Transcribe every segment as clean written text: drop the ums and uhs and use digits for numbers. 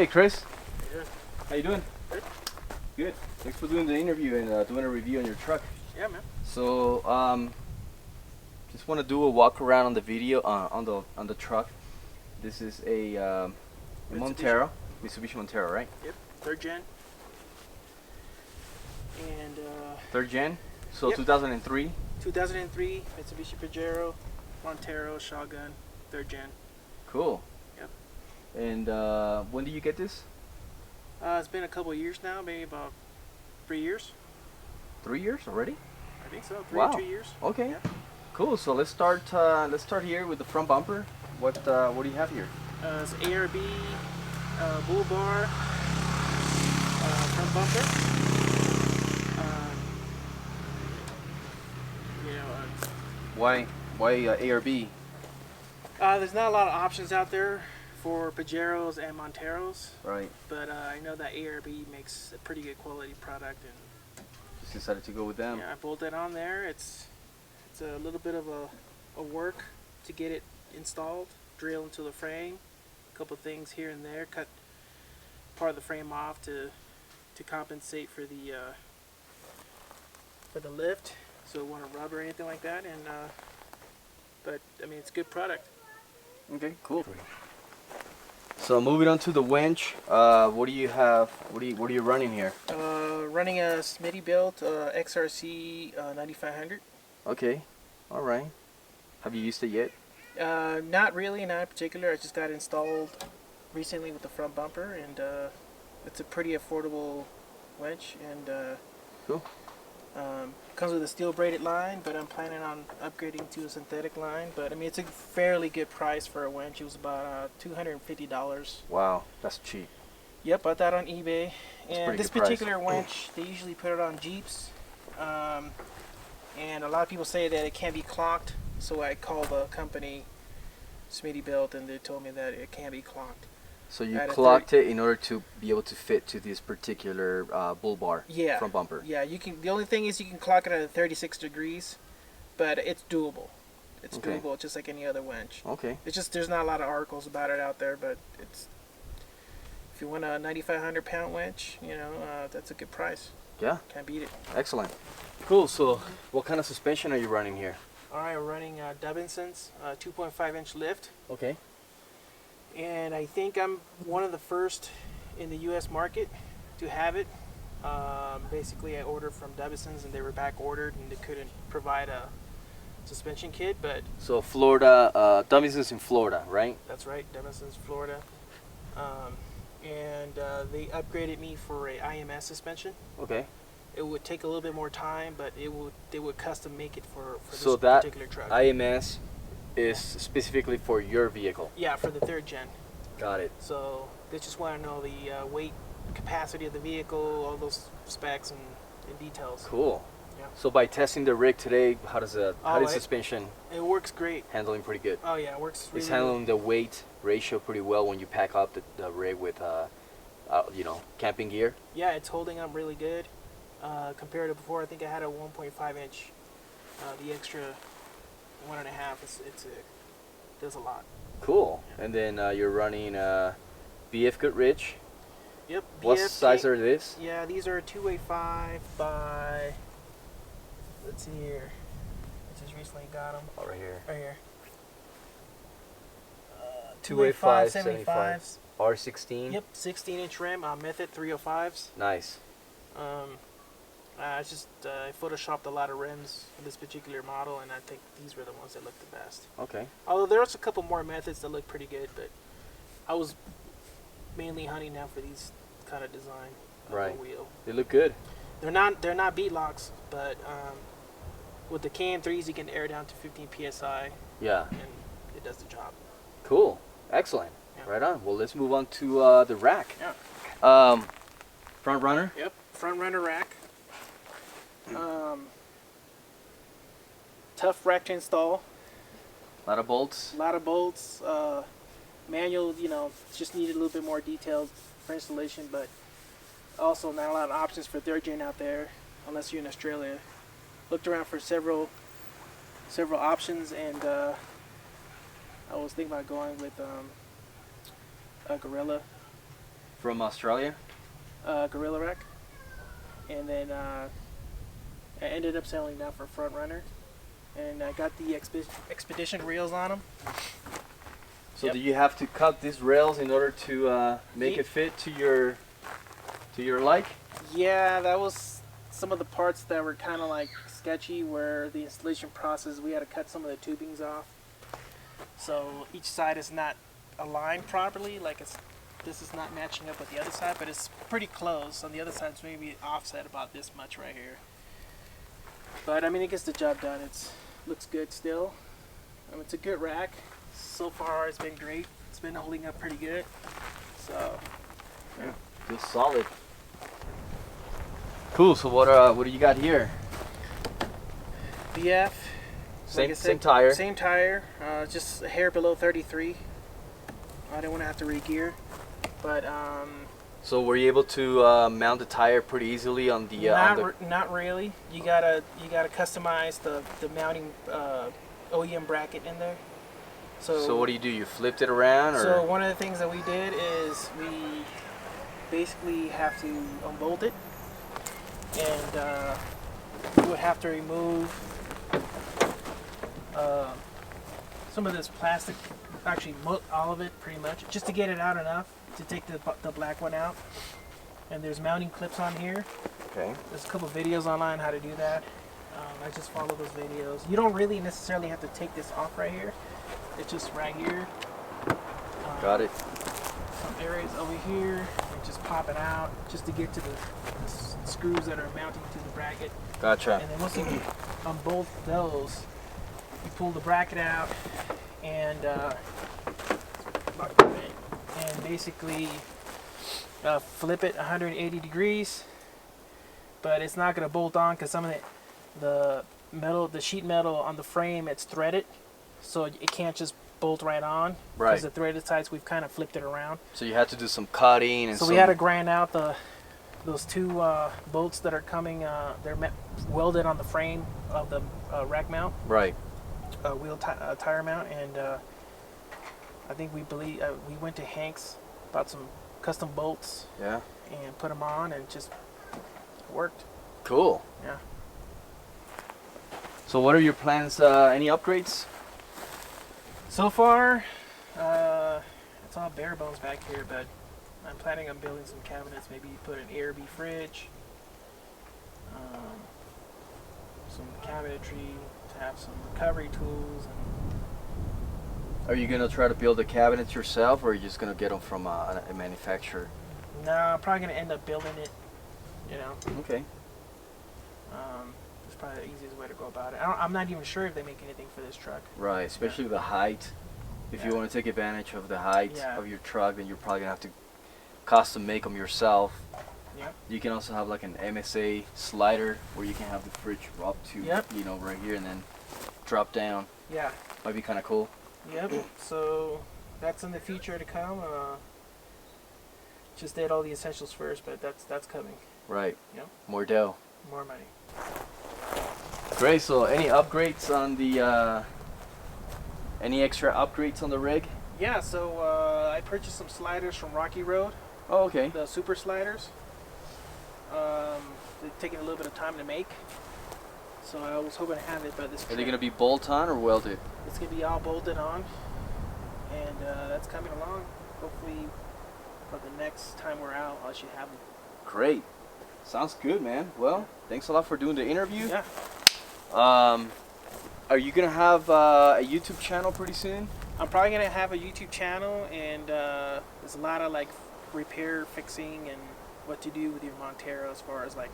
Hey, Chris. Yeah. How you doing? Good. Good. Thanks for doing the interview and doing a review on your truck. Yeah, man. So, just want to do a walk around on the video on the truck. This is a Montero, Mitsubishi Montero, right? Yep. Third gen. And third gen. So yep. 2003. 2003 Mitsubishi Pajero Montero shotgun, third gen. Cool. Yep. And when did you get this? It's been a couple of years now, maybe about 3 years. 3 years already? I think so. Wow. 2 years. Okay. Yeah. Cool. So let's start. Let's start here with the front bumper. What do you have here? It's ARB bull bar front bumper. Why ARB? There's not a lot of options out there for Pajeros and Monteros. Right. But I know that ARB makes a pretty good quality product, and Just decided to go with them. yeah, I bolted on there. It's a little bit of a work to get it installed, drill into the frame, a couple things here and there, cut part of the frame off to compensate for the lift, so it won't rub or anything like that. And but I mean, it's a good product. Okay, cool. So moving on to the winch, what do you have? What are you running here? Running a Smittybilt XRC 9500. Okay, all right. Have you used it yet? Not really, not in particular. I just got it installed recently with the front bumper, and it's a pretty affordable winch, and Cool. comes with a steel braided line, but I'm planning on upgrading to a synthetic line. But I mean, it's a fairly good price for a winch. It was about $250. Wow, that's cheap. Yep, I thought on eBay. And this particular price. winch, they usually put it on Jeeps, and a lot of people say that it can't be clocked. So I called the company Smittybilt, and they told me that it can be clocked. So you At a clocked it in order to be able to fit to this particular bull bar front bumper. Yeah, you can. The only thing is you can clock it at 36 degrees, but it's doable. It's Okay. doable, just like any other winch. Okay. It's just there's not a lot of articles about it out there, but it's if you want a 9,500 pound winch, you know, that's a good price. Yeah. Can't beat it. Excellent. Cool. So what kind of suspension are you running here? All right, we're running Dubinson's 2.5 inch lift. Okay. And I think I'm one of the first in the U.S. market to have it. Basically, I ordered from Dubinson's, and they were back ordered, and they couldn't provide a suspension kit. But So Florida, Dubinson's in Florida, right? that's right, Dubinson's, Florida. And they upgraded me for a IMS suspension. Okay. It would take a little bit more time, but they would custom make it for So this that particular truck. IMS is specifically for your vehicle. Yeah, for the third gen. Got it. So they just want to know the weight, capacity of the vehicle, all those specs and details. Cool. Yeah. So by testing the rig today, how does suspension It works great. handling pretty good? Oh yeah, it works really It's handling the weight ratio pretty well when you pack up the rig with camping gear. Yeah, it's holding up really good. Compared to before, I think I had a 1.5 inch. The extra 1.5, it does a lot. Cool. And then you're running BF Goodrich. Yep. What BF size are these? Yeah, these are 285 by. Let's see here. I just recently got them. Oh, right here. Right here. 285 75s. R16. Yep, 16-inch rim. Method 305s. Nice. I photoshopped a lot of rims for this particular model, and I think these were the ones that looked the best. Okay. Although there's a couple more methods that look pretty good, but I was mainly hunting now for these kind of design of Right. the wheel. They look good. They're not bead locks, but with the KM3s you can air down to 15 psi, Yeah. and it does the job. Cool. Excellent. Yeah. Right on. Well, let's move on to the rack. Yeah. Front runner. Yep. Front runner rack. Tough rack to install. A lot of bolts. A lot of bolts. Manual, just needed a little bit more detailed for installation, but also not a lot of options for third gen out there, unless you're in Australia. Looked around for several options, and I was thinking about going with a Gorilla From Australia? Gorilla Rack. And then I ended up selling that for Front Runner. And I got the Expedition rails on them. So do you have to cut these rails in order to make it fit to your like? Yeah, that was some of the parts that were kind of like sketchy, where the installation process, we had to cut some of the tubings off. So each side is not aligned properly, like this is not matching up with the other side, but it's pretty close. On the other side, it's maybe offset about this much right here. But I mean, it gets the job done. Looks good still. It's a good rack. So far, it's been great. It's been holding up pretty good. So, yeah, feels solid. Cool. So what do you got here? BF. Same tire. Same tire. Just a hair below 33. I didn't want to have to re-gear, but So were you able to mount the tire pretty easily on the? Not really. You gotta customize the mounting OEM bracket in there. So what do? You flipped it around, or? So one of the things that we did is we basically have to unbolt it, and we would have to remove some of this plastic, actually all of it pretty much, just to get it out enough to take the black one out. And there's mounting clips on here. Okay. There's a couple videos online how to do that. I just follow those videos. You don't really necessarily have to take this off right here. It's just right here. Got it. Some areas over here, and just pop it out just to get to the screws that are mounting to the bracket. Gotcha. And then once you unbolt those, you pull the bracket out and basically flip it 180 degrees. But it's not going to bolt on because some of the sheet metal on the frame, it's threaded, so it can't just bolt right on. Right. Because the threaded sides, we've kind of flipped it around. So you had to do some cutting and. So we had to grind out those two bolts that are coming. They're welded on the frame of the rack mount. Right. Wheel tire mount, and I think we went to Hank's, bought some custom bolts. Yeah. And put them on, and just worked. Cool. Yeah. So what are your plans? Any upgrades? So far, it's all bare bones back here, but I'm planning on building some cabinets. Maybe put an AirB fridge, some cabinetry to have some recovery tools. Are you gonna try to build the cabinets yourself, or are you just gonna get them from a manufacturer? No, I'm probably gonna end up building it. You know. Okay. It's probably the easiest way to go about it. I'm not even sure if they make anything for this truck. Right, especially the height. If you want to take advantage of the height of your truck, then you're probably gonna have to custom make them yourself. Yep. You can also have like an MSA slider where you can have the fridge up to right here and then drop down. Yeah. Might be kind of cool. Yep. So that's in the future to come. Just did all the essentials first, but that's coming. Right. Yep. More dough. More money. Great. So any upgrades on the any extra upgrades on the rig? Yeah. So I purchased some sliders from Rocky Road. Oh, okay. The super sliders. They're taking a little bit of time to make, so I was hoping to have it by this. Are they gonna be bolt on or welded? It's gonna be all bolted on, and that's coming along. Hopefully, for the next time we're out, I should have them. Great. Sounds good, man. Well, thanks a lot for doing the interview. Yeah. Are you gonna have a YouTube channel pretty soon? I'm probably gonna have a YouTube channel, and there's a lot of like repair, fixing, and what to do with your Montero as far as like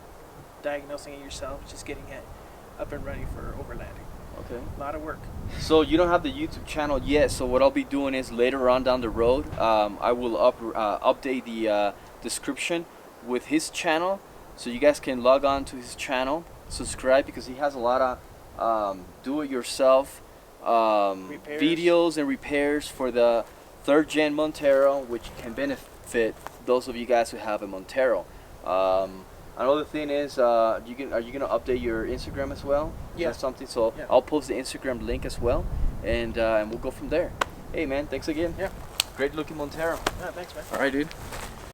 diagnosing it yourself, just getting it up and ready for overlanding. Okay. A lot of work. So you don't have the YouTube channel yet. So what I'll be doing is later on down the road, I will update the description with his channel, so you guys can log on to his channel, subscribe, because he has a lot of do-it-yourself videos and repairs for the 3rd gen Montero, which can benefit those of you guys who have a Montero. Another thing is, are you gonna update your Instagram as well? Yeah. Or something. So yeah. I'll post the Instagram link as well, and we'll go from there. Hey man, thanks again. Yeah. Great looking Montero. Yeah, thanks man. All right, dude.